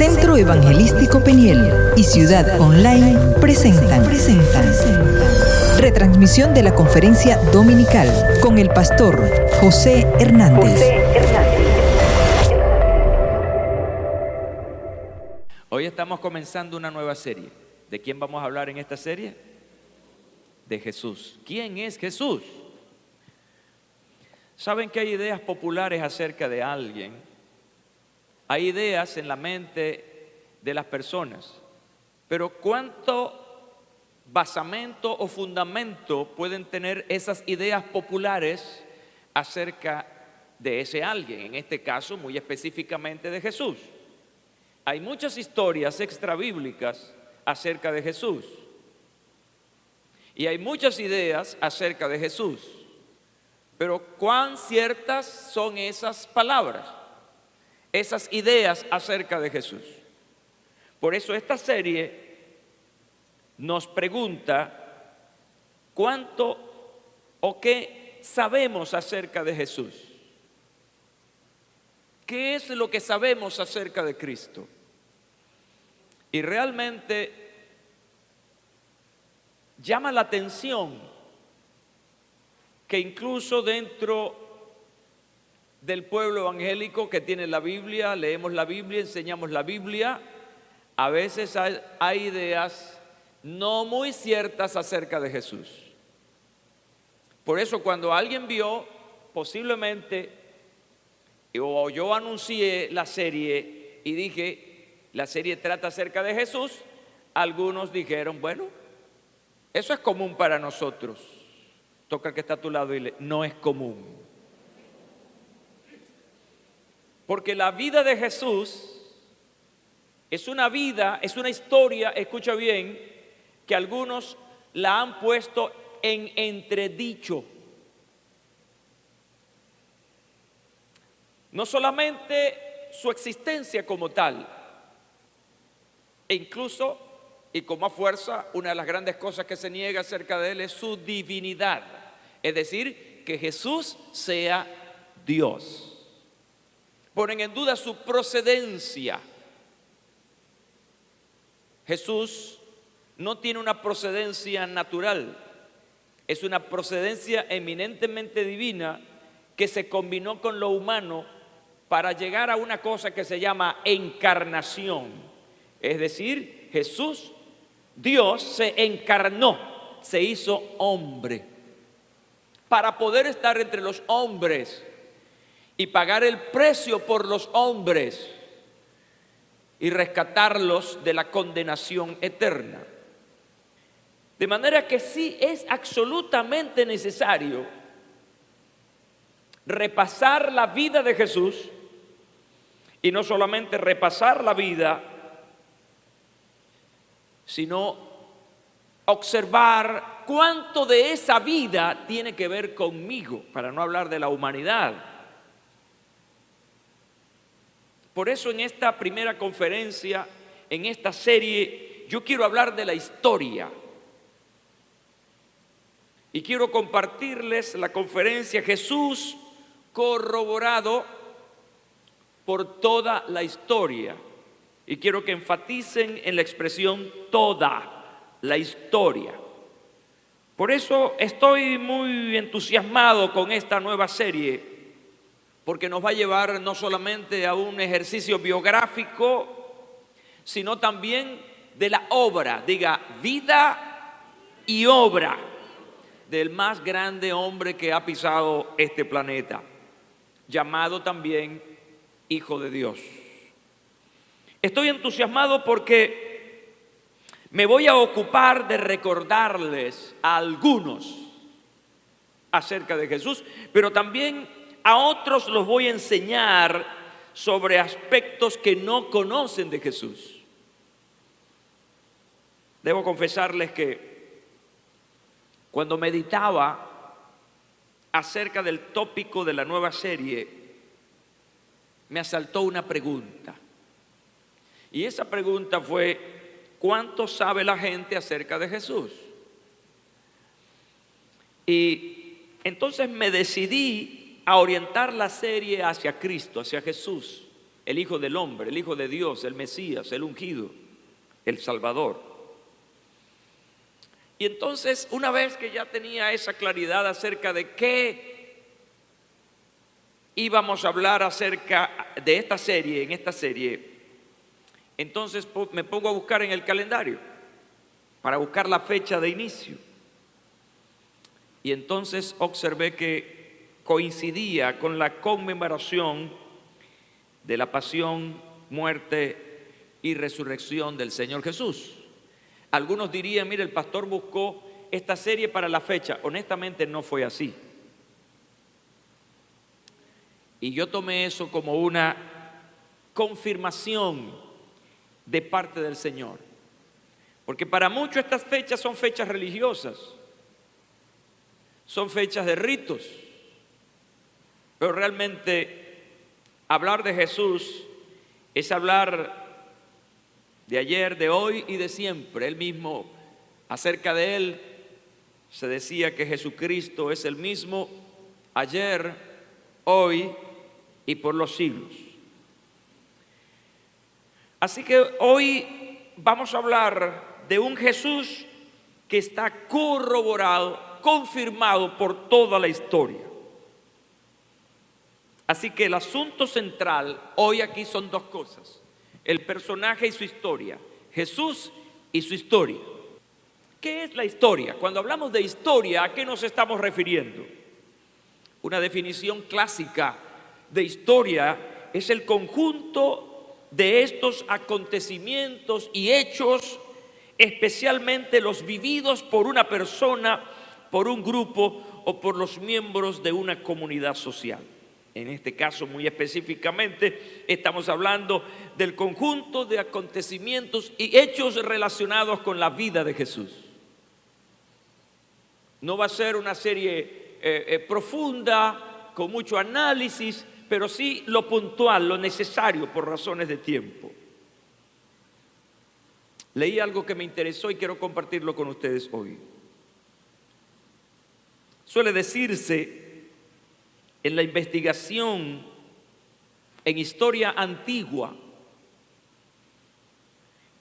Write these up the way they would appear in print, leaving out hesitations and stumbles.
Centro Evangelístico Peniel y Ciudad Online presentan retransmisión de la conferencia dominical con el pastor José Hernández. Hoy estamos comenzando una nueva serie. ¿De quién vamos a hablar en esta serie? De Jesús. ¿Quién es Jesús? ¿Saben que hay ideas populares acerca de alguien? Hay ideas en la mente de las personas, pero ¿cuánto basamento o fundamento pueden tener esas ideas populares acerca de ese alguien? En este caso, muy específicamente de Jesús. Hay muchas historias extrabíblicas acerca de Jesús y hay muchas ideas acerca de Jesús, pero ¿cuán ciertas son esas palabras? Esas ideas acerca de Jesús. Por eso esta serie nos pregunta cuánto o qué sabemos acerca de Jesús. ¿Qué es lo que sabemos acerca de Cristo? Y realmente llama la atención que incluso dentro del pueblo evangélico que tiene la Biblia, leemos la Biblia, enseñamos la Biblia, a veces hay ideas no muy ciertas acerca de Jesús. Por eso cuando alguien vio, posiblemente, o yo anuncié la serie y dije, la serie trata acerca de Jesús, algunos dijeron, bueno, eso es común para nosotros. Toca al que está a tu lado y dile, no es común. Porque la vida de Jesús es una vida, es una historia, escucha bien, que algunos la han puesto en entredicho. No solamente su existencia como tal, e incluso, y con más fuerza, una de las grandes cosas que se niega acerca de él es su divinidad. Es decir, que Jesús sea Dios. Ponen en duda su procedencia. Jesús no tiene una procedencia natural, es una procedencia eminentemente divina que se combinó con lo humano para llegar a una cosa que se llama encarnación. Es decir, Jesús, Dios, se encarnó, se hizo hombre para poder estar entre los hombres y pagar el precio por los hombres y rescatarlos de la condenación eterna. De manera que sí es absolutamente necesario repasar la vida de Jesús y no solamente repasar la vida, sino observar cuánto de esa vida tiene que ver conmigo, para no hablar de la humanidad. Por eso en esta primera conferencia, en esta serie, yo quiero hablar de la historia. Y quiero compartirles la conferencia Jesús corroborado por toda la historia. Y quiero que enfaticen en la expresión toda la historia. Por eso estoy muy entusiasmado con esta nueva serie, porque nos va a llevar no solamente a un ejercicio biográfico, sino también de la obra, diga, vida y obra del más grande hombre que ha pisado este planeta, llamado también Hijo de Dios. Estoy entusiasmado porque me voy a ocupar de recordarles a algunos acerca de Jesús, pero también a otros los voy a enseñar sobre aspectos que no conocen de Jesús. Debo confesarles que cuando meditaba acerca del tópico de la nueva serie, me asaltó una pregunta. Y esa pregunta fue, ¿cuánto sabe la gente acerca de Jesús? Y entonces me decidí a orientar la serie hacia Cristo, hacia Jesús. el Hijo del Hombre, el Hijo de Dios, el Mesías, el ungido, el Salvador. Y entonces, una vez que ya tenía esa claridad acerca de qué íbamos a hablar acerca de esta serie, en esta serie, entonces me pongo a buscar en el calendario para buscar la fecha de inicio. Y entonces observé que coincidía con la conmemoración de la pasión, muerte y resurrección del Señor Jesús. Algunos dirían, mire, el pastor buscó esta serie para la fecha. Honestamente no fue así. Y yo tomé eso como una confirmación de parte del Señor. Porque para muchos estas fechas son fechas religiosas, son fechas de ritos. Pero realmente hablar de Jesús es hablar de ayer, de hoy y de siempre. Él mismo, acerca de Él, se decía que Jesucristo es el mismo ayer, hoy y por los siglos. Así que hoy vamos a hablar de un Jesús que está corroborado, confirmado por toda la historia. Así que el asunto central hoy aquí son dos cosas: el personaje y su historia, Jesús y su historia. ¿Qué es la historia? Cuando hablamos de historia, ¿a qué nos estamos refiriendo? Una definición clásica de historia es el conjunto de estos acontecimientos y hechos, especialmente los vividos por una persona, por un grupo o por los miembros de una comunidad social. En este caso, muy específicamente, estamos hablando del conjunto de acontecimientos y hechos relacionados con la vida de Jesús. No va a ser una serie profunda, con mucho análisis, pero sí lo puntual, lo necesario por razones de tiempo. Leí algo que me interesó y quiero compartirlo con ustedes hoy. Suele decirse en la investigación en historia antigua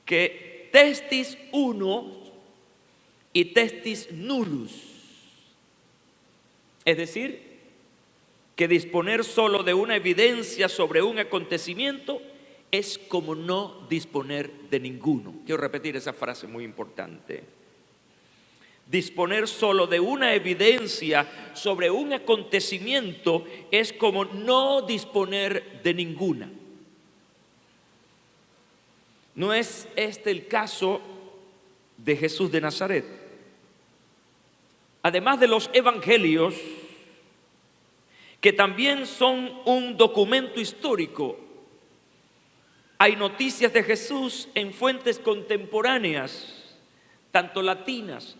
que testis uno y testis nullus, es decir, que disponer solo de una evidencia sobre un acontecimiento es como no disponer de ninguno. Quiero repetir esa frase muy importante. Disponer solo de una evidencia sobre un acontecimiento es como no disponer de ninguna. ¿No es este el caso de Jesús de Nazaret? Además de los evangelios, que también son un documento histórico, hay noticias de Jesús en fuentes contemporáneas, tanto latinas,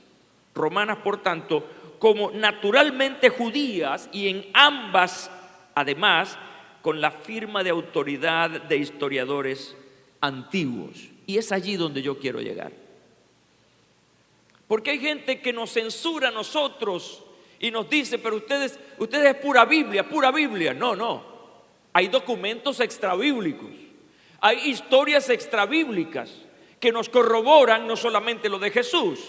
romanas por tanto, como naturalmente judías, y en ambas, además, con la firma de autoridad de historiadores antiguos. Y es allí donde yo quiero llegar. Porque hay gente que nos censura a nosotros y nos dice, pero ustedes es pura Biblia, pura Biblia. No. Hay documentos extrabíblicos, hay historias extrabíblicas que nos corroboran no solamente lo de Jesús,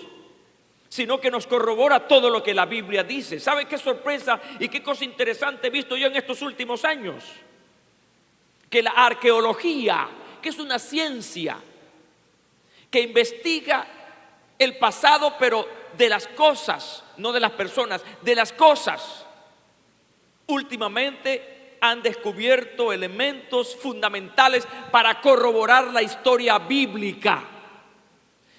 sino que nos corrobora todo lo que la Biblia dice. ¿Sabe qué sorpresa y qué cosa interesante he visto yo en estos últimos años? Que la arqueología, que es una ciencia que investiga el pasado, pero de las cosas, no de las personas, de las cosas, últimamente han descubierto elementos fundamentales para corroborar la historia bíblica.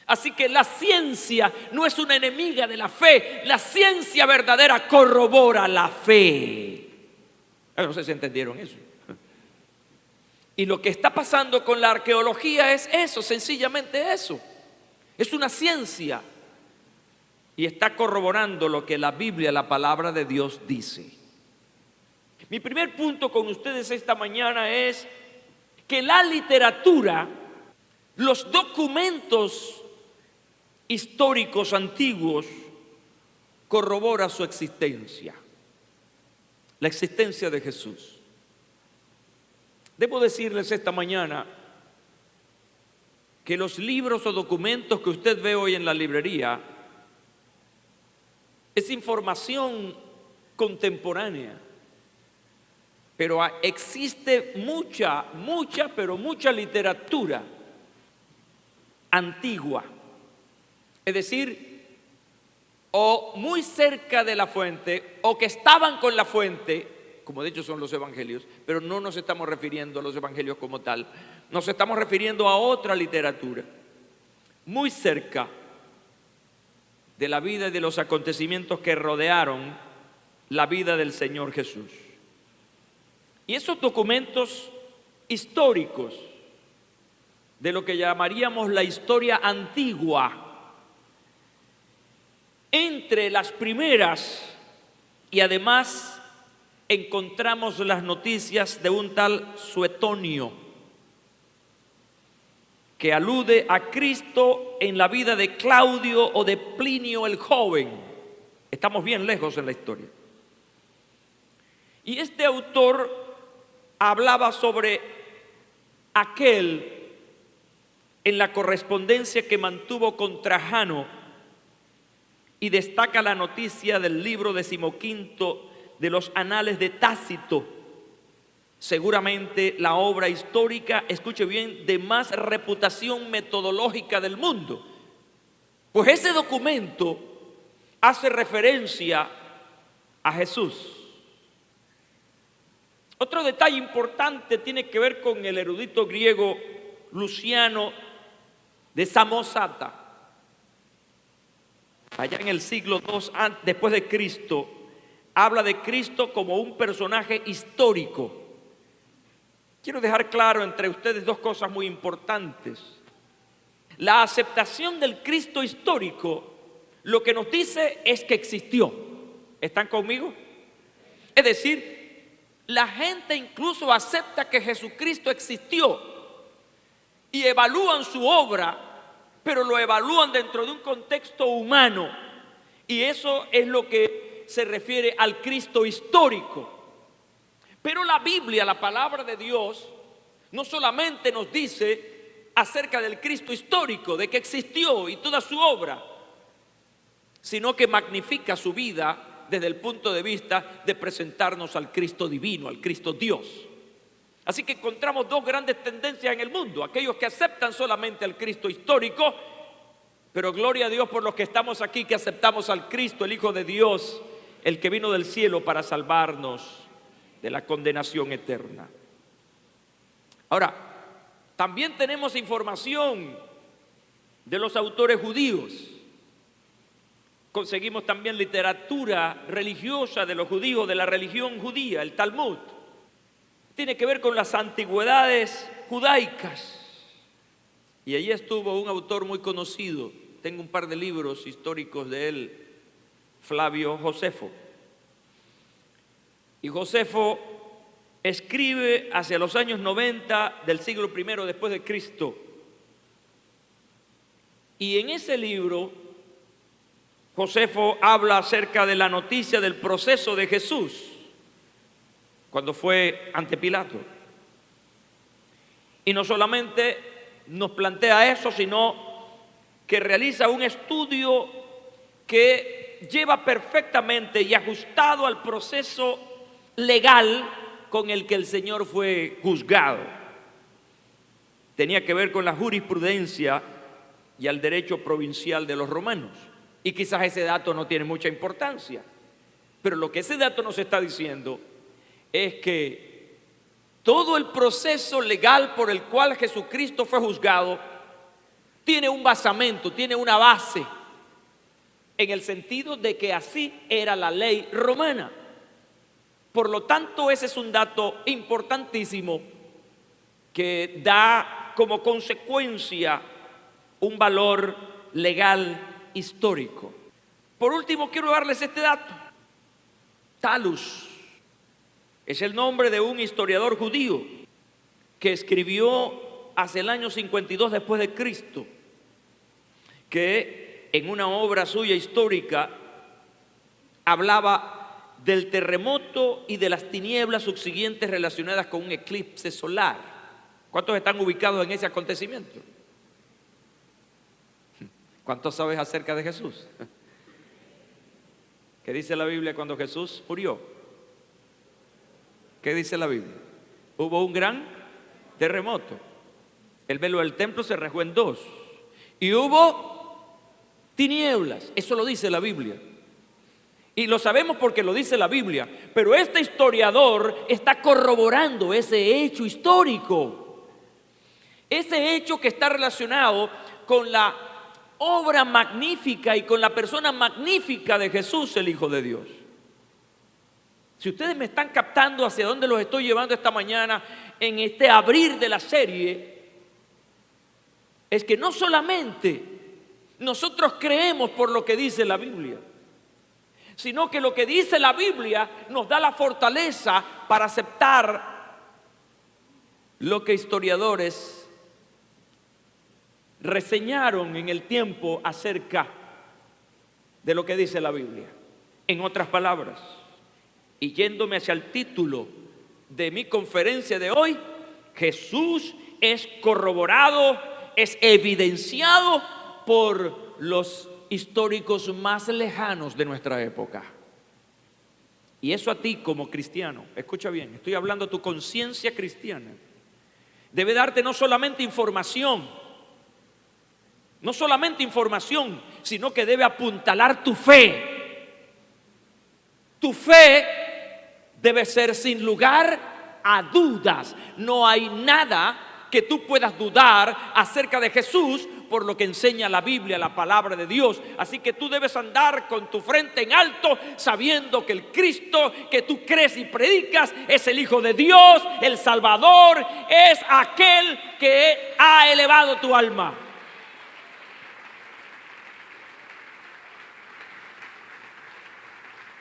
Así que la ciencia no es una enemiga de la fe. La ciencia verdadera corrobora la fe. No sé si entendieron eso. Y lo que está pasando con la arqueología es eso, sencillamente eso. Es una ciencia y está corroborando lo que la Biblia, la palabra de Dios, dice. Mi primer punto con ustedes esta mañana es que la literatura, los documentos históricos antiguos, corrobora su existencia, la existencia de Jesús. Debo decirles esta mañana que los libros o documentos que usted ve hoy en la librería es información contemporánea, pero existe mucha literatura antigua, es decir, o muy cerca de la fuente o que estaban con la fuente, como de hecho son los evangelios, pero no nos estamos refiriendo a los evangelios como tal, nos estamos refiriendo a otra literatura muy cerca de la vida y de los acontecimientos que rodearon la vida del Señor Jesús. Y esos documentos históricos de lo que llamaríamos la historia antigua, entre las primeras, y además encontramos las noticias de un tal Suetonio, que alude a Cristo en la vida de Claudio o de Plinio el joven. Estamos bien lejos en la historia. Y este autor hablaba sobre aquel en la correspondencia que mantuvo con Trajano y destaca la noticia del libro 15 de los Anales de Tácito, seguramente la obra histórica, escuche bien, de más reputación metodológica del mundo. Pues ese documento hace referencia a Jesús. Otro detalle importante tiene que ver con el erudito griego Luciano de Samosata. Allá en el siglo II después de Cristo, habla de Cristo como un personaje histórico. Quiero dejar claro entre ustedes dos cosas muy importantes. La aceptación del Cristo histórico lo que nos dice es que existió. ¿Están conmigo? Es decir, la gente incluso acepta que Jesucristo existió y evalúan su obra, pero lo evalúan dentro de un contexto humano. Y eso es lo que se refiere al Cristo histórico. Pero la Biblia, la palabra de Dios, no solamente nos dice acerca del Cristo histórico, de que existió y toda su obra, sino que magnifica su vida desde el punto de vista de presentarnos al Cristo divino, al Cristo Dios. Así que encontramos dos grandes tendencias en el mundo: aquellos que aceptan solamente al Cristo histórico, pero gloria a Dios por los que estamos aquí, que aceptamos al Cristo, el Hijo de Dios, el que vino del cielo para salvarnos de la condenación eterna. Ahora, también tenemos información de los autores judíos. Conseguimos también literatura religiosa de los judíos, de la religión judía, el Talmud. Tiene que ver con las antigüedades judaicas. Y allí estuvo un autor muy conocido, tengo un par de libros históricos de él, Flavio Josefo. Y Josefo escribe hacia los años 90 del siglo I después de Cristo. Y en ese libro, Josefo habla acerca de la noticia del proceso de Jesús cuando fue ante Pilato. Y no solamente nos plantea eso, sino que realiza un estudio que lleva perfectamente y ajustado al proceso legal con el que el Señor fue juzgado. Tenía que ver con la jurisprudencia y al derecho provincial de los romanos. Y quizás ese dato no tiene mucha importancia, pero lo que ese dato nos está diciendo es que todo el proceso legal por el cual Jesucristo fue juzgado tiene un basamento, tiene una base, en el sentido de que así era la ley romana. Por lo tanto, ese es un dato importantísimo que da como consecuencia un valor legal histórico. Por último, quiero darles este dato. Talus es el nombre de un historiador judío que escribió hacia el año 52 después de Cristo, que en una obra suya histórica hablaba del terremoto y de las tinieblas subsiguientes relacionadas con un eclipse solar. ¿Cuántos están ubicados en ese acontecimiento? ¿Cuántos sabes acerca de Jesús? ¿Qué dice la Biblia cuando Jesús murió? ¿Qué dice la Biblia? Hubo un gran terremoto. El velo del templo se rasgó en dos. Y hubo tinieblas. Eso lo dice la Biblia. Y lo sabemos porque lo dice la Biblia. Pero este historiador está corroborando ese hecho histórico. Ese hecho que está relacionado con la obra magnífica y con la persona magnífica de Jesús, el Hijo de Dios. Si ustedes me están captando hacia dónde los estoy llevando esta mañana en este abrir de la serie, es que no solamente nosotros creemos por lo que dice la Biblia, sino que lo que dice la Biblia nos da la fortaleza para aceptar lo que historiadores reseñaron en el tiempo acerca de lo que dice la Biblia. En otras palabras, y yéndome hacia el título de mi conferencia de hoy, Jesús es corroborado, es evidenciado por los históricos más lejanos de nuestra época. Y eso a ti como cristiano, escucha bien, estoy hablando de tu conciencia cristiana, debe darte no solamente información, sino que debe apuntalar tu fe. Tu fe debe ser sin lugar a dudas. No hay nada que tú puedas dudar acerca de Jesús por lo que enseña la Biblia, la palabra de Dios. Así que tú debes andar con tu frente en alto, sabiendo que el Cristo que tú crees y predicas es el Hijo de Dios, el Salvador, es aquel que ha elevado tu alma.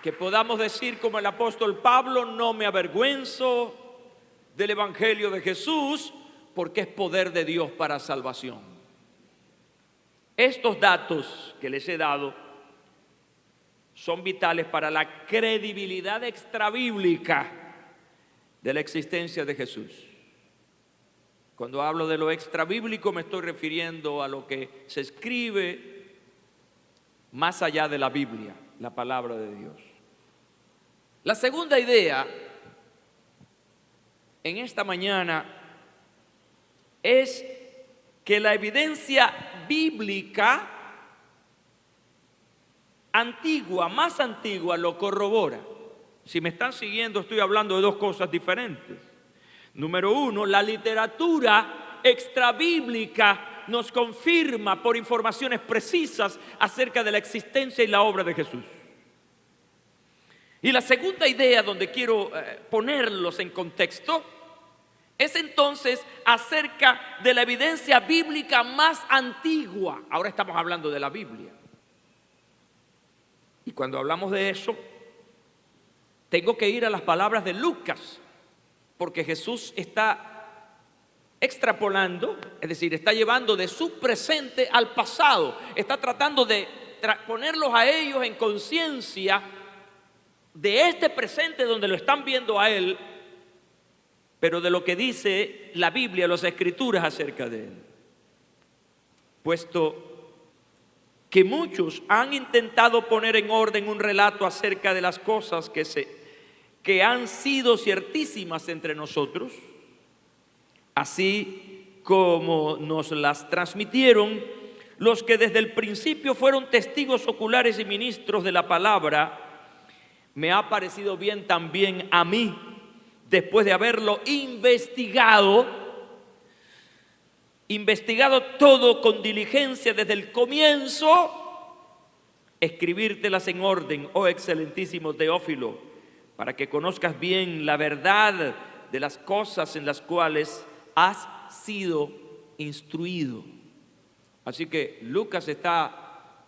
Que podamos decir como el apóstol Pablo: no me avergüenzo del evangelio de Jesús, porque es poder de Dios para salvación. Estos datos que les he dado son vitales para la credibilidad extrabíblica de la existencia de Jesús. Cuando hablo de lo extrabíblico me estoy refiriendo a lo que se escribe más allá de la Biblia, la palabra de Dios. La segunda idea en esta mañana es que la evidencia bíblica antigua, más antigua, lo corrobora. Si me están siguiendo, estoy hablando de dos cosas diferentes. Número uno, la literatura extrabíblica nos confirma por informaciones precisas acerca de la existencia y la obra de Jesús. Y la segunda idea donde quiero ponerlos en contexto es entonces acerca de la evidencia bíblica más antigua. Ahora estamos hablando de la Biblia. Y cuando hablamos de eso, tengo que ir a las palabras de Lucas, porque Jesús está extrapolando, es decir, está llevando de su presente al pasado, está tratando de ponerlos a ellos en conciencia de este presente donde lo están viendo a él, pero de lo que dice la Biblia, las Escrituras acerca de él. Puesto que muchos han intentado poner en orden un relato acerca de las cosas que han sido ciertísimas entre nosotros, así como nos las transmitieron los que desde el principio fueron testigos oculares y ministros de la palabra, me ha parecido bien también a mí, después de haberlo investigado todo con diligencia desde el comienzo, escribírtelas en orden, oh excelentísimo Teófilo, para que conozcas bien la verdad de las cosas en las cuales has sido instruido. Así que Lucas está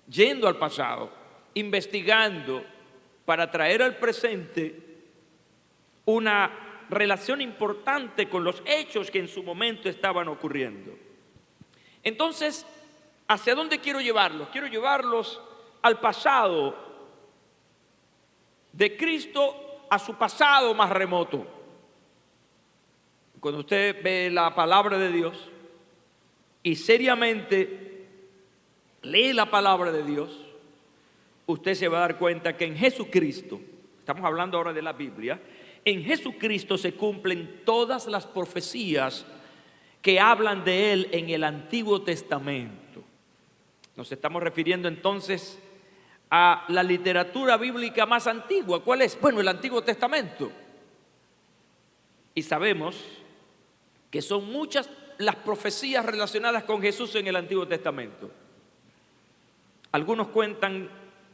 yendo al pasado, investigando para traer al presente una relación importante con los hechos que en su momento estaban ocurriendo. Entonces, ¿hacia dónde quiero llevarlos? Quiero llevarlos al pasado de Cristo a su pasado más remoto. Cuando usted ve la palabra de Dios y seriamente lee la palabra de Dios, usted se va a dar cuenta que en Jesucristo, estamos hablando ahora de la Biblia, en Jesucristo se cumplen todas las profecías que hablan de Él en el Antiguo Testamento. Nos estamos refiriendo entonces a la literatura bíblica más antigua. ¿Cuál es? Bueno, el Antiguo Testamento. Y sabemos que son muchas las profecías relacionadas con Jesús en el Antiguo Testamento. Algunos cuentan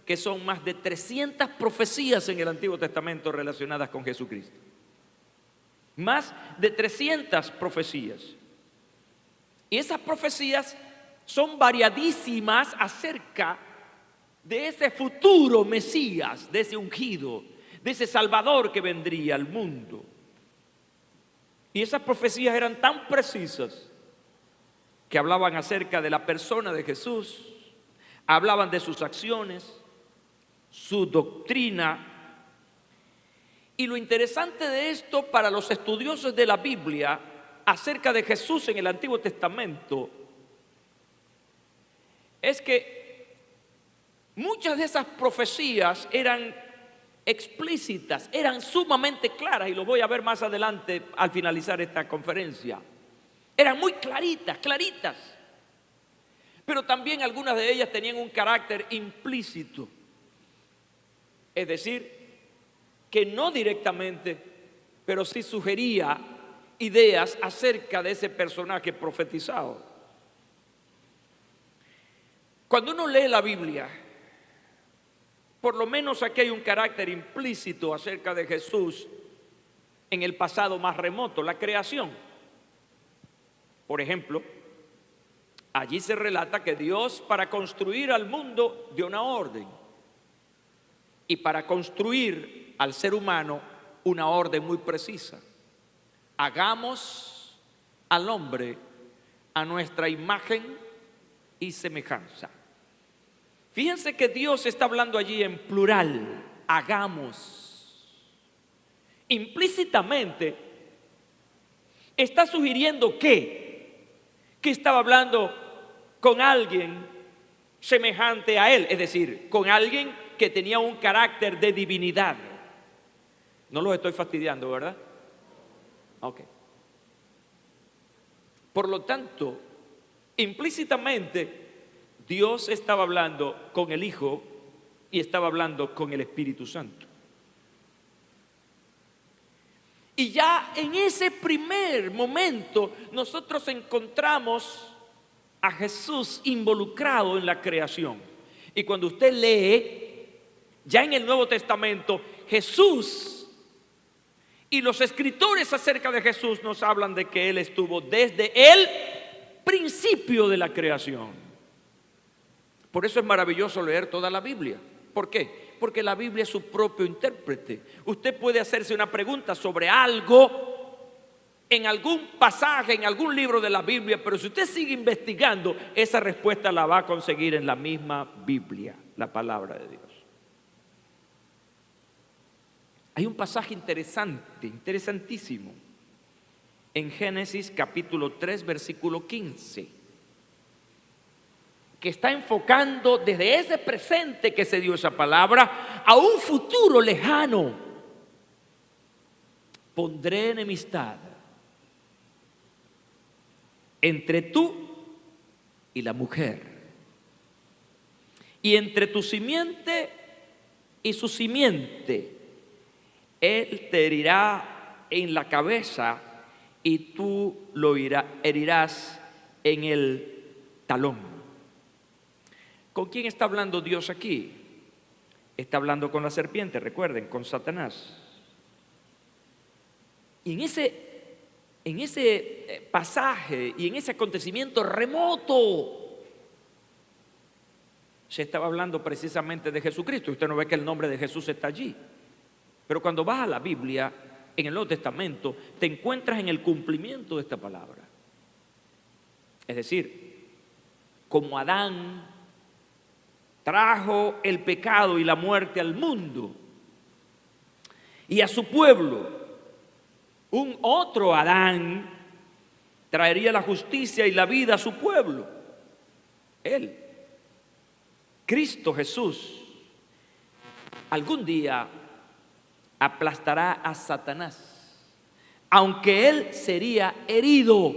que son más de 300 profecías en el Antiguo Testamento relacionadas con Jesucristo. Más de 300 profecías. Y esas profecías son variadísimas acerca de ese futuro Mesías, de ese ungido, de ese Salvador que vendría al mundo. Y esas profecías eran tan precisas que hablaban acerca de la persona de Jesús, hablaban de sus acciones, su doctrina. Y lo interesante de esto para los estudiosos de la Biblia acerca de Jesús en el Antiguo Testamento es que muchas de esas profecías eran explícitas, eran sumamente claras, y lo voy a ver más adelante al finalizar esta conferencia. Eran muy claritas, claritas, pero también algunas de ellas tenían un carácter implícito. Es decir, que no directamente, pero sí sugería ideas acerca de ese personaje profetizado. Cuando uno lee la Biblia, por lo menos aquí hay un carácter implícito acerca de Jesús en el pasado más remoto, la creación. Por ejemplo, allí se relata que Dios, para construir al mundo, dio una orden. Y para construir al ser humano, una orden muy precisa. Hagamos al hombre a nuestra imagen y semejanza. Fíjense que Dios está hablando allí en plural, hagamos. Implícitamente está sugiriendo que estaba hablando con alguien semejante a Él, es decir, con alguien que tenía un carácter de divinidad. No los estoy fastidiando, ¿verdad? Ok. Por lo tanto, implícitamente Dios estaba hablando con el Hijo y estaba hablando con el Espíritu Santo. Y ya en ese primer momento nosotros encontramos a Jesús involucrado en la creación. Y cuando usted lee, ya en el Nuevo Testamento, Jesús y los escritores acerca de Jesús nos hablan de que Él estuvo desde el principio de la creación. Por eso es maravilloso leer toda la Biblia. ¿Por qué? Porque la Biblia es su propio intérprete. Usted puede hacerse una pregunta sobre algo en algún pasaje, en algún libro de la Biblia, pero si usted sigue investigando, esa respuesta la va a conseguir en la misma Biblia, la palabra de Dios. Hay un pasaje interesante, interesantísimo, en Génesis capítulo 3, versículo 15, que está enfocando desde ese presente que se dio esa palabra a un futuro lejano. Pondré enemistad entre tú y la mujer, y entre tu simiente y su simiente. Él te herirá en la cabeza y tú lo herirás en el talón. ¿Con quién está hablando Dios aquí? Está hablando con la serpiente, recuerden, con Satanás. Y en ese pasaje y en ese acontecimiento remoto se estaba hablando precisamente de Jesucristo. Usted no ve que el nombre de Jesús está allí. Pero cuando vas a la Biblia, en el Nuevo Testamento, te encuentras en el cumplimiento de esta palabra. Es decir, como Adán trajo el pecado y la muerte al mundo, y a su pueblo. Un otro Adán traería la justicia y la vida a su pueblo. Él, Cristo Jesús, algún día aplastará a Satanás, aunque él sería herido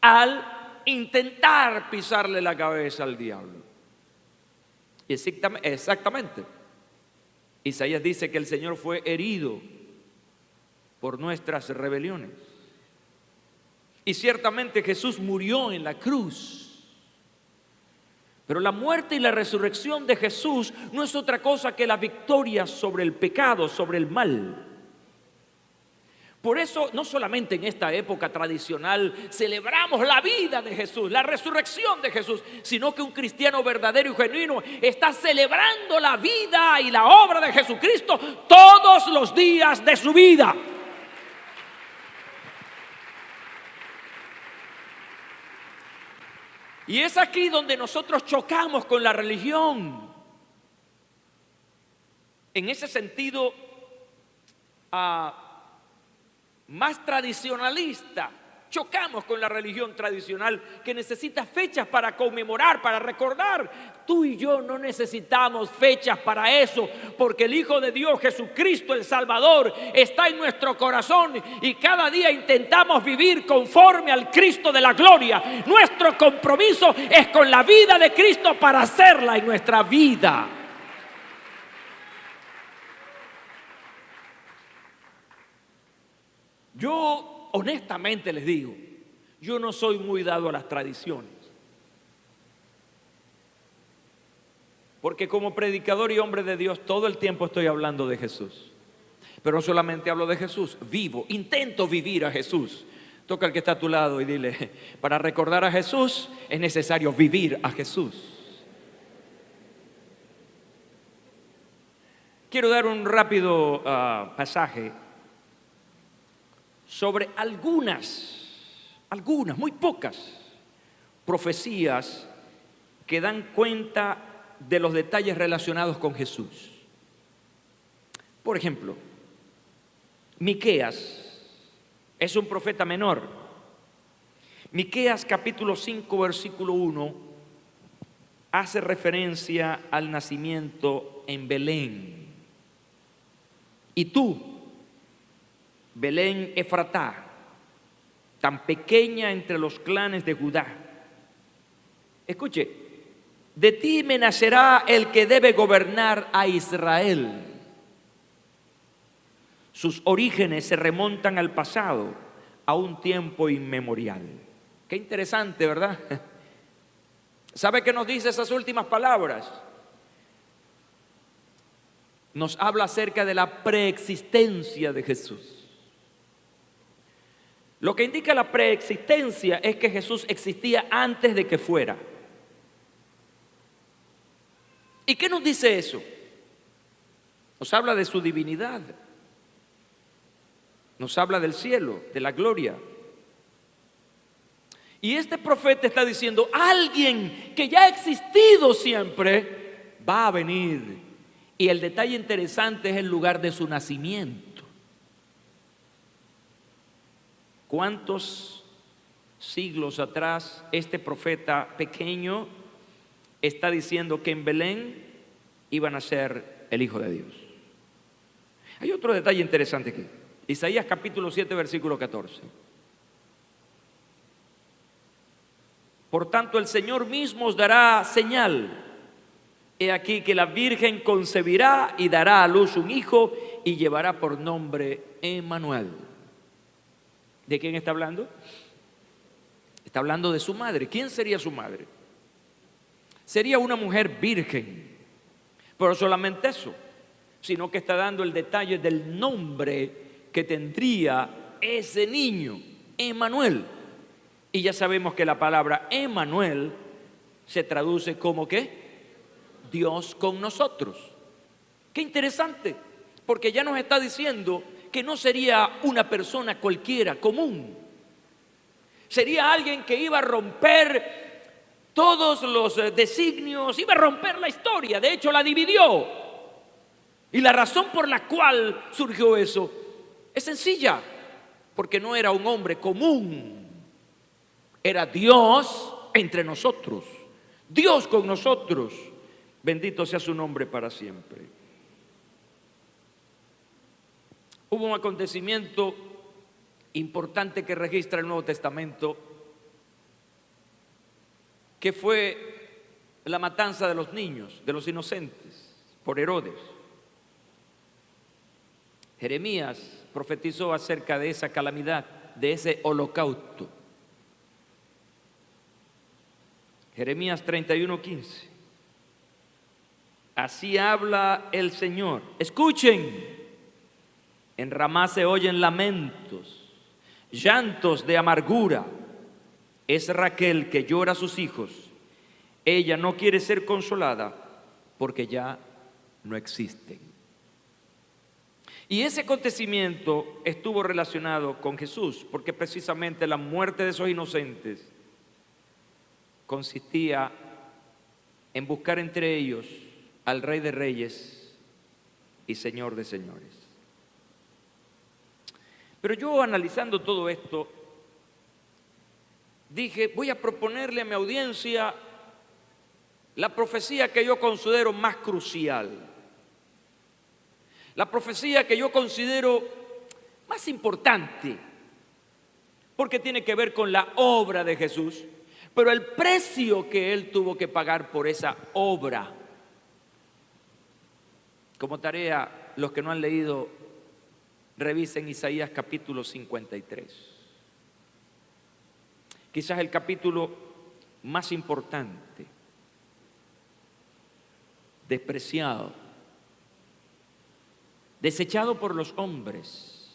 al intentar pisarle la cabeza al diablo. Exactamente. Isaías dice que el Señor fue herido por nuestras rebeliones. Y ciertamente Jesús murió en la cruz. Pero la muerte y la resurrección de Jesús no es otra cosa que la victoria sobre el pecado, sobre el mal. Por eso, no solamente en esta época tradicional celebramos la vida de Jesús, la resurrección de Jesús, sino que un cristiano verdadero y genuino está celebrando la vida y la obra de Jesucristo todos los días de su vida. Y es aquí donde nosotros chocamos con la religión. En ese sentido, más tradicionalista. Chocamos con la religión tradicional que necesita fechas para conmemorar, para recordar. Tú y yo no necesitamos fechas para eso, porque el Hijo de Dios, Jesucristo el Salvador, está en nuestro corazón y cada día intentamos vivir conforme al Cristo de la gloria. Nuestro compromiso es con la vida de Cristo para hacerla en nuestra vida. Yo honestamente les digo, yo no soy muy dado a las tradiciones. Porque como predicador y hombre de Dios todo el tiempo estoy hablando de Jesús. Pero no solamente hablo de Jesús, intento vivir a Jesús. Toca al que está a tu lado y dile, para recordar a Jesús es necesario vivir a Jesús. Quiero dar un rápido pasaje sobre algunas, muy pocas profecías que dan cuenta de los detalles relacionados con Jesús. Por ejemplo, Miqueas es un profeta menor. Miqueas capítulo 5 versículo 1 hace referencia al nacimiento en Belén. Y tú, Belén Efratá, tan pequeña entre los clanes de Judá, escuche, de ti me nacerá el que debe gobernar a Israel. Sus orígenes se remontan al pasado, a un tiempo inmemorial. Qué interesante, ¿verdad? ¿Sabe qué nos dice esas últimas palabras? Nos habla acerca de la preexistencia de Jesús. Lo que indica la preexistencia es que Jesús existía antes de que fuera. ¿Y qué nos dice eso? Nos habla de su divinidad. Nos habla del cielo, de la gloria. Y este profeta está diciendo, alguien que ya ha existido siempre va a venir. Y el detalle interesante es el lugar de su nacimiento. ¿Cuántos siglos atrás este profeta pequeño está diciendo que en Belén iba a nacer el Hijo de Dios? Hay otro detalle interesante aquí. Isaías capítulo 7 versículo 14. Por tanto el Señor mismo os dará señal. He aquí que la Virgen concebirá y dará a luz un hijo y llevará por nombre Emmanuel. ¿De quién está hablando? Está hablando de su madre. ¿Quién sería su madre? Sería una mujer virgen. Pero solamente eso, sino que está dando el detalle del nombre que tendría ese niño, Emmanuel. Y ya sabemos que la palabra Emmanuel se traduce como ¿qué? Dios con nosotros. Qué interesante, porque ya nos está diciendo que no sería una persona cualquiera, común. Sería alguien que iba a romper todos los designios, iba a romper la historia. De hecho la dividió. Y la razón por la cual surgió eso es sencilla, porque no era un hombre común, era Dios entre nosotros, Dios con nosotros. Bendito sea su nombre para siempre. Hubo un acontecimiento importante que registra el Nuevo Testamento, que fue la matanza de los niños, de los inocentes, por Herodes. Jeremías profetizó acerca de esa calamidad, de ese holocausto. Jeremías 31:15. Así habla el Señor. Escuchen, en Ramá se oyen lamentos, llantos de amargura. Es Raquel que llora a sus hijos. Ella no quiere ser consolada porque ya no existen. Y ese acontecimiento estuvo relacionado con Jesús, porque precisamente la muerte de esos inocentes consistía en buscar entre ellos al Rey de Reyes y Señor de Señores. Pero yo, analizando todo esto, dije, voy a proponerle a mi audiencia la profecía que yo considero más crucial, la profecía que yo considero más importante, porque tiene que ver con la obra de Jesús, pero el precio que Él tuvo que pagar por esa obra. Como tarea, los que no han leído, revisen Isaías capítulo 53. Quizás el capítulo más importante, despreciado, desechado por los hombres,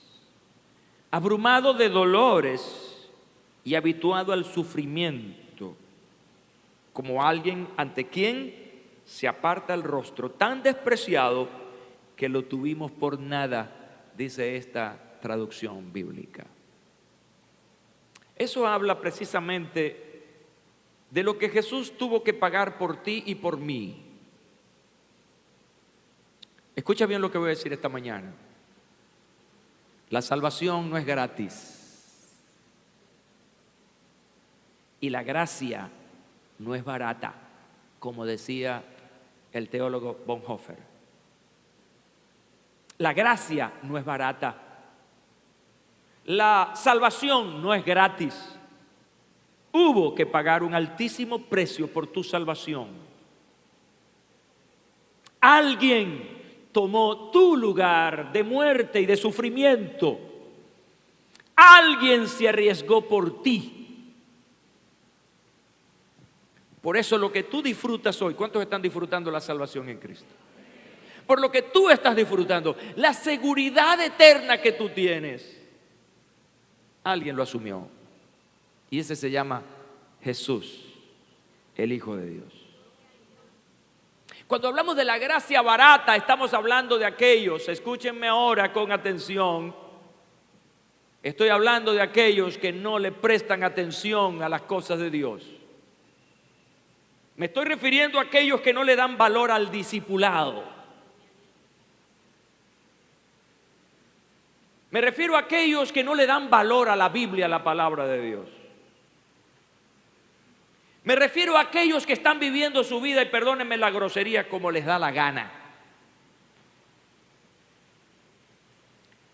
abrumado de dolores y habituado al sufrimiento, como alguien ante quien se aparta el rostro, tan despreciado que lo tuvimos por nada, dice esta traducción bíblica. Eso habla precisamente de lo que Jesús tuvo que pagar por ti y por mí. Escucha bien lo que voy a decir esta mañana. La salvación no es gratis. Y la gracia no es barata, como decía el teólogo Bonhoeffer. La gracia no es barata. La salvación no es gratis. Hubo que pagar un altísimo precio por tu salvación. Alguien tomó tu lugar de muerte y de sufrimiento. Alguien se arriesgó por ti. Por eso lo que tú disfrutas hoy, ¿cuántos están disfrutando la salvación en Cristo? Por lo que tú estás disfrutando, la seguridad eterna que tú tienes, alguien lo asumió. Y ese se llama Jesús, el Hijo de Dios. Cuando hablamos de la gracia barata, estamos hablando de aquellos, escúchenme ahora con atención, estoy hablando de aquellos que no le prestan atención a las cosas de Dios. Me estoy refiriendo a aquellos que no le dan valor al discipulado. Me refiero a aquellos que no le dan valor a la Biblia, a la palabra de Dios. Me refiero a aquellos que están viviendo su vida, y perdónenme la grosería, como les da la gana.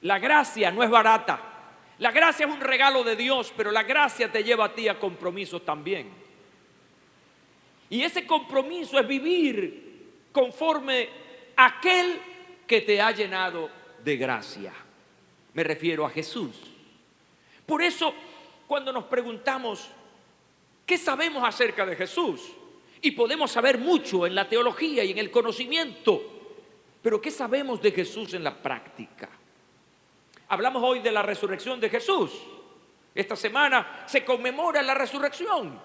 La gracia no es barata. La gracia es un regalo de Dios, pero la gracia te lleva a ti a compromisos también. Y ese compromiso es vivir conforme a aquel que te ha llenado de gracia. Me refiero a Jesús. Por eso, cuando nos preguntamos, ¿qué sabemos acerca de Jesús? Y podemos saber mucho en la teología y en el conocimiento, pero ¿qué sabemos de Jesús en la práctica? Hablamos hoy de la resurrección de Jesús. Esta semana se conmemora la resurrección,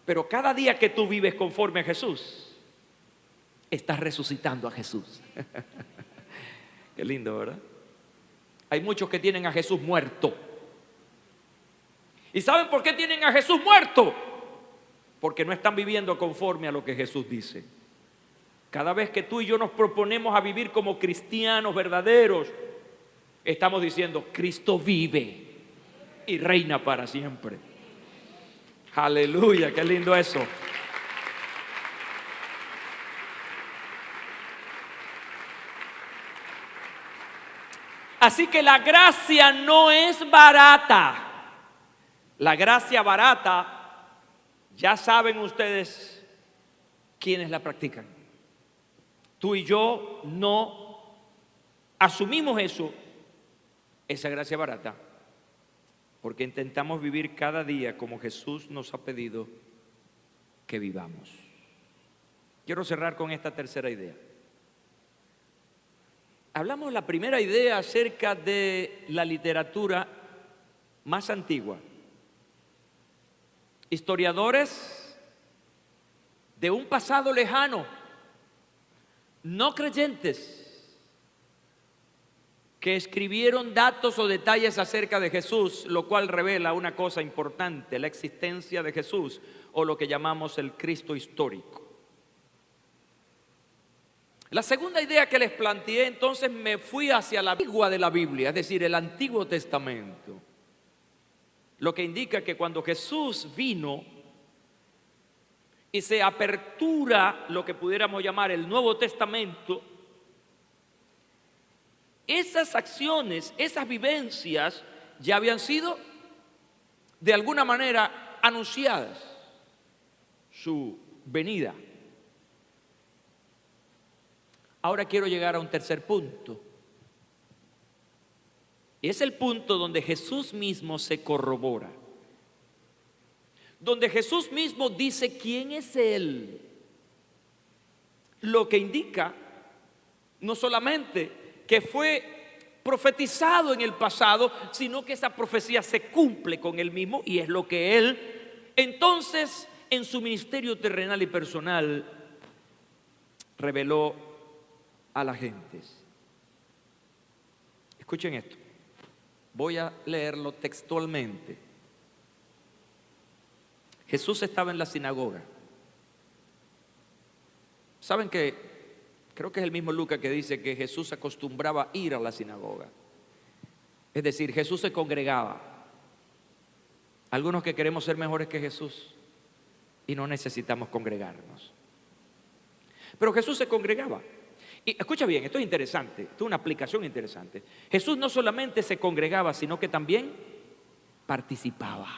pero cada día que tú vives conforme a Jesús, estás resucitando a Jesús. Qué lindo, ¿verdad? Hay muchos que tienen a Jesús muerto. ¿Y saben por qué tienen a Jesús muerto? Porque no están viviendo conforme a lo que Jesús dice. Cada vez que tú y yo nos proponemos a vivir como cristianos verdaderos, estamos diciendo, Cristo vive y reina para siempre. Aleluya, qué lindo eso. Así que la gracia no es barata. La gracia barata, ya saben ustedes quiénes la practican. Tú y yo no asumimos eso, esa gracia barata, porque intentamos vivir cada día como Jesús nos ha pedido que vivamos. Quiero cerrar con esta tercera idea. Hablamos la primera idea acerca de la literatura más antigua. Historiadores de un pasado lejano, no creyentes, que escribieron datos o detalles acerca de Jesús, lo cual revela una cosa importante, la existencia de Jesús, o lo que llamamos el Cristo histórico. La segunda idea que les planteé, entonces me fui hacia la antigua de la Biblia, es decir, el Antiguo Testamento. Lo que indica que cuando Jesús vino y se apertura lo que pudiéramos llamar el Nuevo Testamento, esas acciones, esas vivencias ya habían sido de alguna manera anunciadas, su venida. Ahora quiero llegar a un tercer punto. Es el punto donde Jesús mismo se corrobora. Donde Jesús mismo dice quién es Él. Lo que indica no solamente que fue profetizado en el pasado, sino que esa profecía se cumple con Él mismo y es lo que Él, entonces, en su ministerio terrenal y personal, reveló a las gentes. Escuchen esto. Voy a leerlo textualmente. Jesús estaba en la sinagoga. ¿Saben que creo que es el mismo Lucas que dice que Jesús acostumbraba ir a la sinagoga? Es decir, Jesús se congregaba. Algunos que queremos ser mejores que Jesús y no necesitamos congregarnos. Pero Jesús se congregaba. Y escucha bien, esto es interesante, esto es una aplicación interesante. Jesús no solamente se congregaba, sino que también participaba.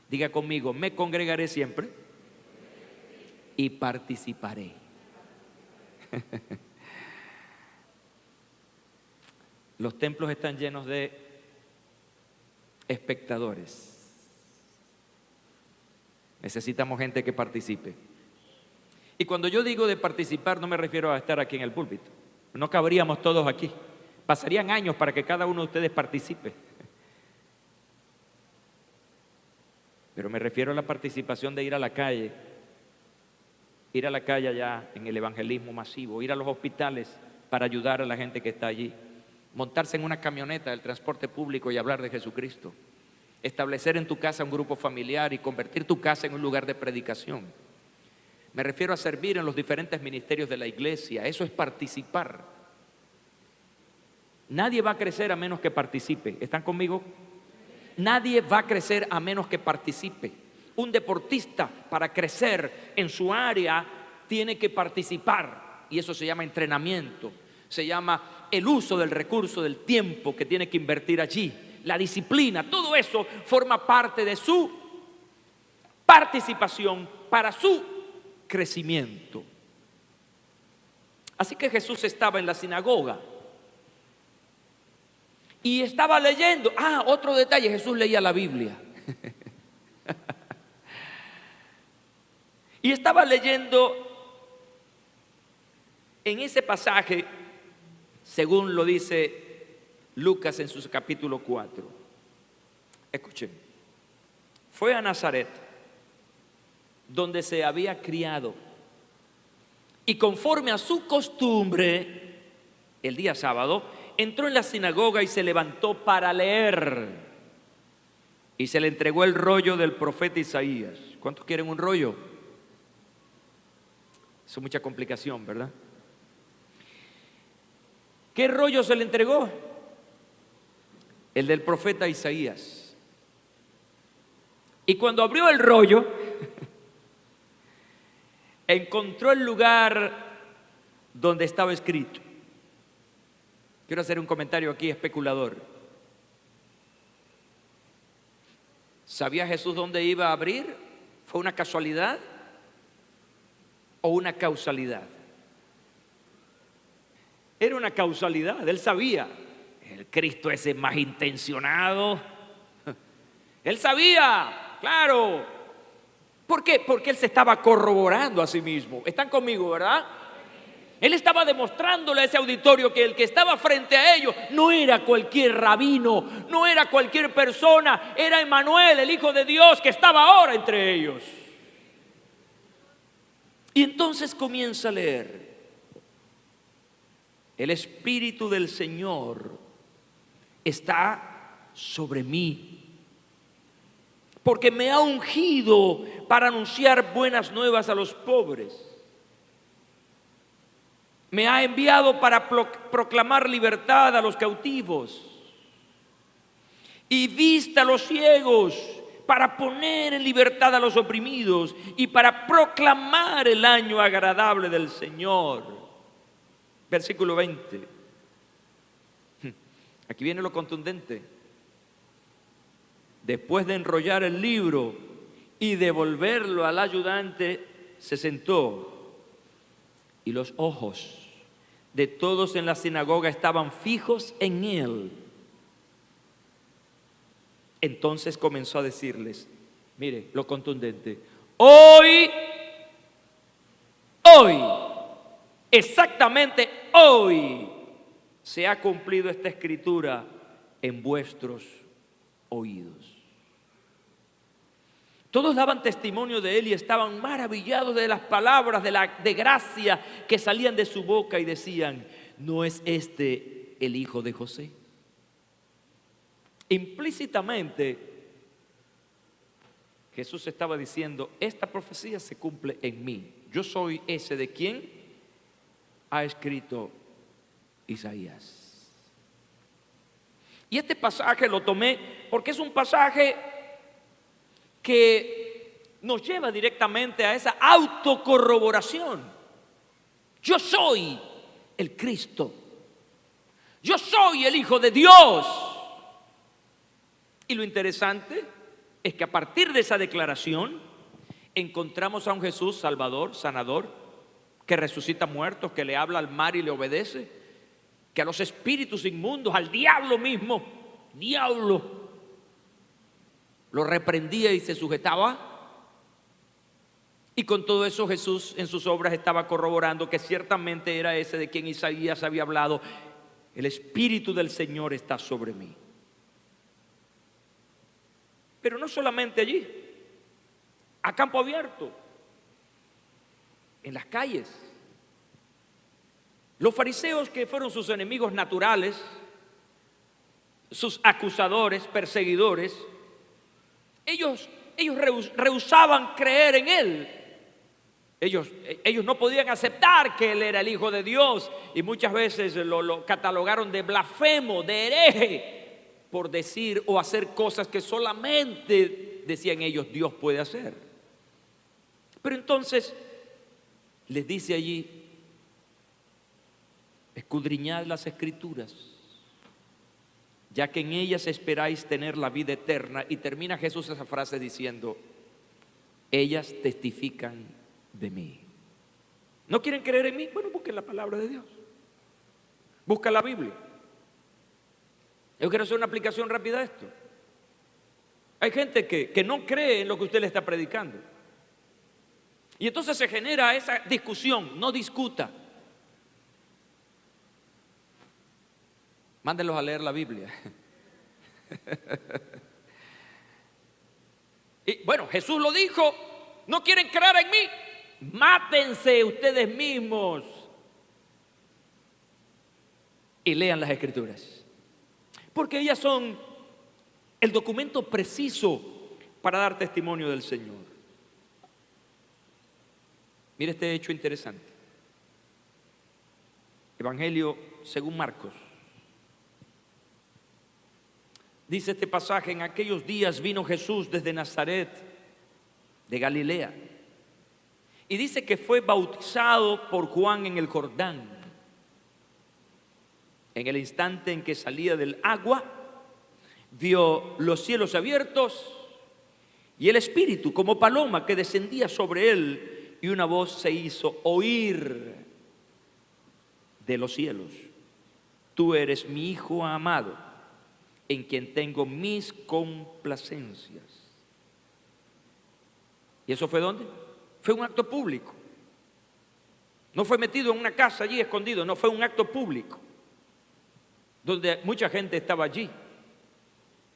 Diga conmigo, me congregaré siempre y participaré. Los templos están llenos de espectadores. Necesitamos gente que participe. Y cuando yo digo de participar, no me refiero a estar aquí en el púlpito. No cabríamos todos aquí. Pasarían años para que cada uno de ustedes participe. Pero me refiero a la participación de ir a la calle. Ir a la calle allá en el evangelismo masivo. Ir a los hospitales para ayudar a la gente que está allí. Montarse en una camioneta del transporte público y hablar de Jesucristo. Establecer en tu casa un grupo familiar y convertir tu casa en un lugar de predicación. Me refiero a servir en los diferentes ministerios de la iglesia. Eso es participar. Nadie va a crecer a menos que participe. ¿Están conmigo? Nadie va a crecer a menos que participe. Un deportista, para crecer en su área, tiene que participar. Y eso se llama entrenamiento. Se llama el uso del recurso del tiempo que tiene que invertir allí. La disciplina, todo eso forma parte de su participación para su crecimiento. Así que Jesús estaba en la sinagoga y estaba leyendo. Otro detalle, Jesús leía la Biblia. Y estaba leyendo en ese pasaje, según lo dice Lucas en su capítulo 4. Escuchen. Fue a Nazaret, donde se había criado, y conforme a su costumbre, el día sábado, entró en la sinagoga y se levantó para leer, y se le entregó el rollo del profeta Isaías. ¿Cuántos quieren un rollo? Eso es mucha complicación, ¿verdad? ¿Qué rollo se le entregó? El del profeta Isaías. Y cuando abrió el rollo, encontró el lugar donde estaba escrito. Quiero hacer un comentario aquí especulador. ¿Sabía Jesús dónde iba a abrir? ¿Fue una casualidad o una causalidad? Era una causalidad, él sabía. El Cristo ese más intencionado. Él sabía, claro. ¿Por qué? Porque él se estaba corroborando a sí mismo. ¿Están conmigo, verdad? Él estaba demostrándole a ese auditorio que el que estaba frente a ellos no era cualquier rabino, no era cualquier persona, era Emmanuel, el Hijo de Dios, que estaba ahora entre ellos. Y entonces comienza a leer: el Espíritu del Señor está sobre mí, porque me ha ungido para anunciar buenas nuevas a los pobres. Me ha enviado para proclamar libertad a los cautivos y vista a los ciegos, para poner en libertad a los oprimidos y para proclamar el año agradable del Señor. Versículo 20. Aquí viene lo contundente. Después de enrollar el libro y devolverlo al ayudante, se sentó, y los ojos de todos en la sinagoga estaban fijos en él. Entonces comenzó a decirles, mire lo contundente: hoy, exactamente hoy, se ha cumplido esta escritura en vuestros oídos. Todos daban testimonio de él y estaban maravillados de las palabras de gracia que salían de su boca, y decían: ¿no es este el hijo de José? Implícitamente Jesús estaba diciendo: esta profecía se cumple en mí. Yo soy ese de quien ha escrito Isaías. Y este pasaje lo tomé porque es un pasaje que nos lleva directamente a esa autocorroboración. Yo soy el Cristo. Yo soy el Hijo de Dios. Y lo interesante es que a partir de esa declaración encontramos a un Jesús salvador, sanador, que resucita muertos, que le habla al mar y le obedece, que a los espíritus inmundos, al diablo mismo, diablo, lo reprendía y se sujetaba. Y con todo eso Jesús en sus obras estaba corroborando que ciertamente era ese de quien Isaías había hablado: el Espíritu del Señor está sobre mí. Pero no solamente allí, a campo abierto, en las calles. Los fariseos, que fueron sus enemigos naturales, sus acusadores, perseguidores, ellos rehusaban creer en él. Ellos no podían aceptar que él era el Hijo de Dios, y muchas veces lo catalogaron de blasfemo, de hereje, por decir o hacer cosas que solamente, decían ellos, Dios puede hacer. Pero entonces les dice allí: escudriñad las Escrituras, ya que en ellas esperáis tener la vida eterna. Y termina Jesús esa frase diciendo: ellas testifican de mí. ¿No quieren creer en mí? Bueno, busquen la palabra de Dios. Busca la Biblia. Yo quiero hacer una aplicación rápida a esto. Hay gente que no cree en lo que usted le está predicando. Y entonces se genera esa discusión. No discuta. Mándenlos a leer la Biblia. Y bueno, Jesús lo dijo: ¿no quieren creer en mí? Mátense ustedes mismos y lean las Escrituras, porque ellas son el documento preciso para dar testimonio del Señor. Mire este hecho interesante. Evangelio según Marcos. Dice este pasaje: en aquellos días vino Jesús desde Nazaret de Galilea, y dice que fue bautizado por Juan en el Jordán. En el instante en que salía del agua, vio los cielos abiertos y el Espíritu como paloma que descendía sobre él, y una voz se hizo oír de los cielos: tú eres mi Hijo amado, en quien tengo mis complacencias. ¿Y eso fue dónde? Fue un acto público. No fue metido en una casa allí escondido, no, fue un acto público, donde mucha gente estaba allí.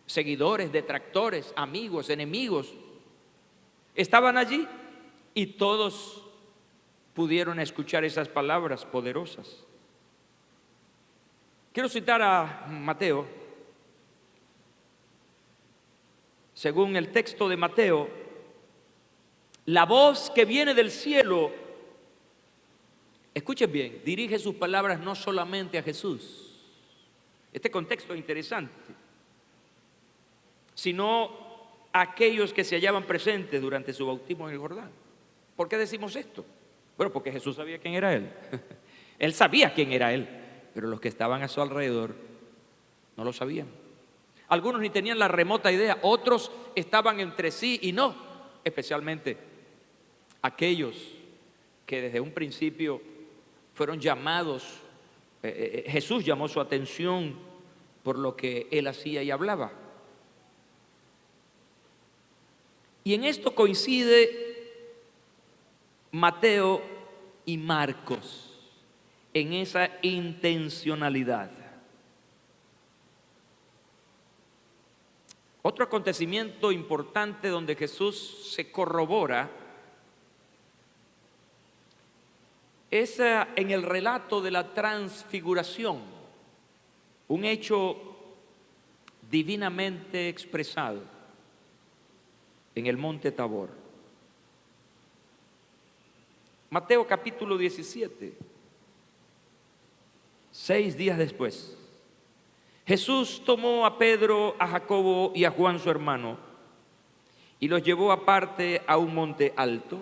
Seguidores, detractores, amigos, enemigos, estaban allí, y todos pudieron escuchar esas palabras poderosas. Quiero citar a Mateo. Según el texto de Mateo, la voz que viene del cielo, escuchen bien, dirige sus palabras no solamente a Jesús. Este contexto es interesante, sino a aquellos que se hallaban presentes durante su bautismo en el Jordán. ¿Por qué decimos esto? Bueno, porque Jesús sabía quién era Él. Él sabía quién era Él, pero los que estaban a su alrededor no lo sabían. Algunos ni tenían la remota idea, otros estaban entre sí y no, especialmente aquellos que desde un principio fueron llamados. Jesús llamó su atención por lo que Él hacía y hablaba. Y en esto coincide Mateo y Marcos, en esa intencionalidad. Otro acontecimiento importante donde Jesús se corrobora es en el relato de la transfiguración, un hecho divinamente expresado en el monte Tabor. Mateo capítulo 17. 6 días después, Jesús tomó a Pedro, a Jacobo y a Juan su hermano, y los llevó aparte a un monte alto,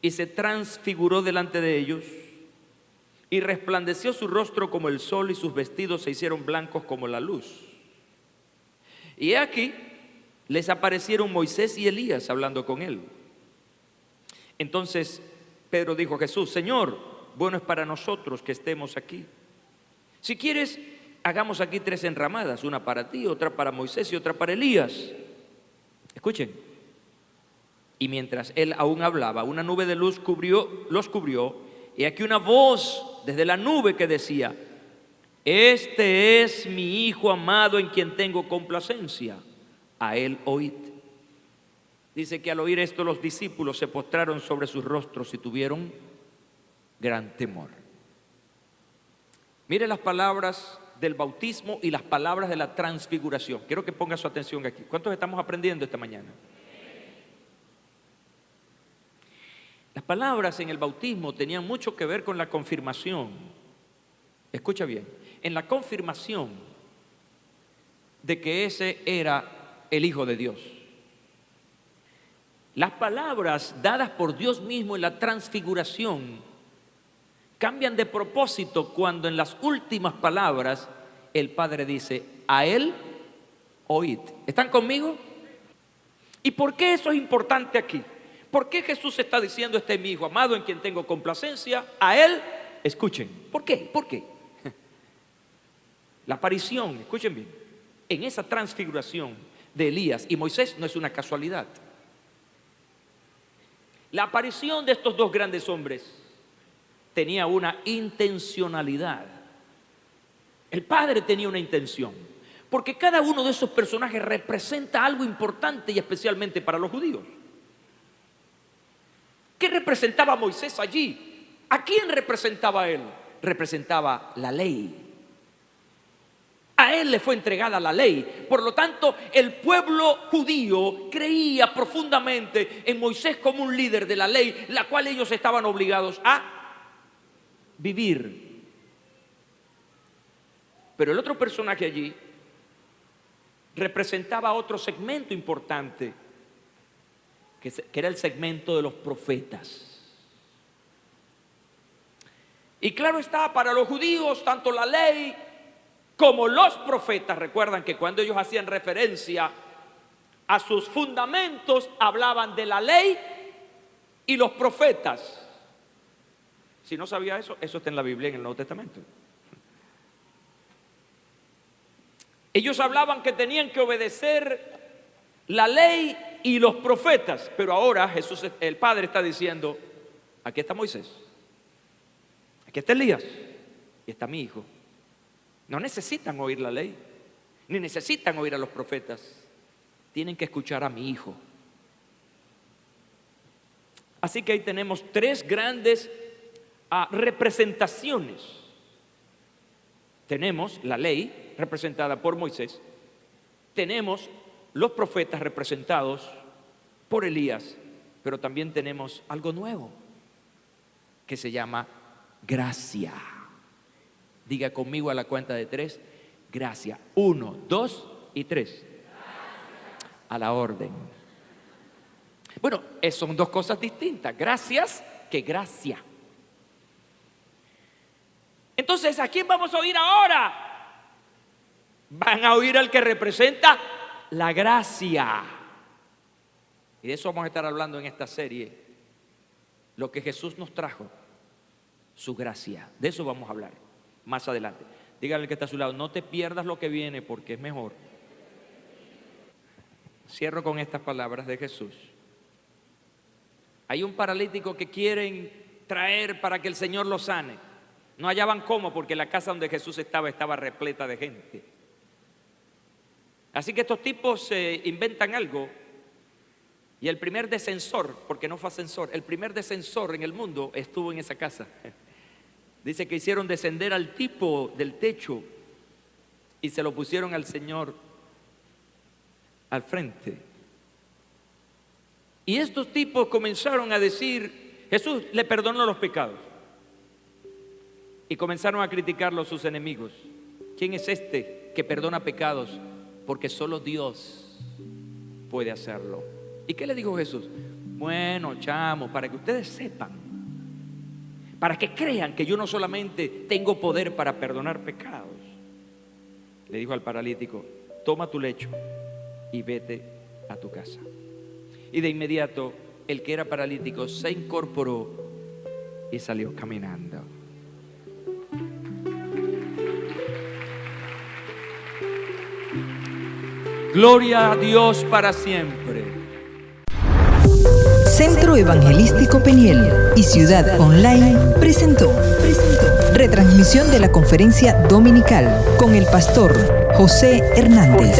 y se transfiguró delante de ellos, y resplandeció su rostro como el sol, y sus vestidos se hicieron blancos como la luz. Y he aquí, les aparecieron Moisés y Elías hablando con él. Entonces Pedro dijo a Jesús: Señor, bueno es para nosotros que estemos aquí. Si quieres, hagamos aquí 3 enramadas, una para ti, otra para Moisés y otra para Elías. Escuchen. Y mientras él aún hablaba, una nube de luz los cubrió, y aquí una voz desde la nube que decía: este es mi Hijo amado, en quien tengo complacencia, a él oíd. Dice que al oír esto los discípulos se postraron sobre sus rostros y tuvieron gran temor. Mire las palabras del bautismo y las palabras de la transfiguración. Quiero que ponga su atención aquí. ¿Cuántos estamos aprendiendo esta mañana? Las palabras en el bautismo tenían mucho que ver con la confirmación. Escucha bien, en la confirmación de que ese era el Hijo de Dios. Las palabras dadas por Dios mismo en la transfiguración cambian de propósito cuando en las últimas palabras el Padre dice: a él oíd. ¿Están conmigo? ¿Y por qué eso es importante aquí? ¿Por qué Jesús está diciendo: este es mi Hijo amado, en quien tengo complacencia? A él escuchen. ¿Por qué? ¿Por qué? La aparición, escuchen bien, en esa transfiguración de Elías y Moisés no es una casualidad. La aparición de estos dos grandes hombres tenía una intencionalidad. El Padre tenía una intención, porque cada uno de esos personajes representa algo importante, y especialmente para los judíos. ¿Qué representaba Moisés allí? ¿A quién representaba él? Representaba la ley. A él le fue entregada la ley. Por lo tanto, el pueblo judío creía profundamente en Moisés como un líder de la ley, la cual ellos estaban obligados a vivir. Pero el otro personaje allí representaba otro segmento importante, que era el segmento de los profetas. Y claro está, para los judíos, tanto la ley como los profetas, recuerdan que cuando ellos hacían referencia a sus fundamentos, hablaban de la ley y los profetas. Si no sabía eso, eso está en la Biblia, en el Nuevo Testamento. Ellos hablaban que tenían que obedecer la ley y los profetas, pero ahora Jesús, el Padre, está diciendo: aquí está Moisés, aquí está Elías y está mi hijo. No necesitan oír la ley, ni necesitan oír a los profetas. Tienen que escuchar a mi hijo. Así que ahí tenemos tres grandes representaciones. Tenemos la ley representada por Moisés. Tenemos los profetas representados por Elías. Pero también tenemos algo nuevo que se llama gracia. Diga conmigo a la cuenta de 3, gracia. 1, 2 y 3. A la orden. Bueno, son dos cosas distintas. Gracias que gracia. Entonces, ¿a quién vamos a oír ahora? Van a oír al que representa la gracia. Y de eso vamos a estar hablando en esta serie. Lo que Jesús nos trajo, su gracia. De eso vamos a hablar más adelante. Dígale al que está a su lado: no te pierdas lo que viene, porque es mejor. Cierro con estas palabras de Jesús. Hay un paralítico que quieren traer para que el Señor lo sane. No hallaban cómo, porque la casa donde Jesús estaba repleta de gente. Así que estos tipos inventan algo. Y el primer descensor, porque no fue ascensor, el primer descensor en el mundo estuvo en esa casa. Dice que hicieron descender al tipo del techo y se lo pusieron al Señor al frente. Y estos tipos comenzaron a decir: Jesús le perdonó los pecados. Y comenzaron a criticarlo sus enemigos. ¿Quién es este que perdona pecados? Porque solo Dios puede hacerlo. ¿Y qué le dijo Jesús? Bueno, chamo, para que ustedes sepan, para que crean que yo no solamente tengo poder para perdonar pecados, le dijo al paralítico: toma tu lecho y vete a tu casa. Y de inmediato el que era paralítico se incorporó y salió caminando. Gloria a Dios para siempre. Centro Evangelístico Peniel y Ciudad Online presentó retransmisión de la conferencia dominical con el pastor José Hernández.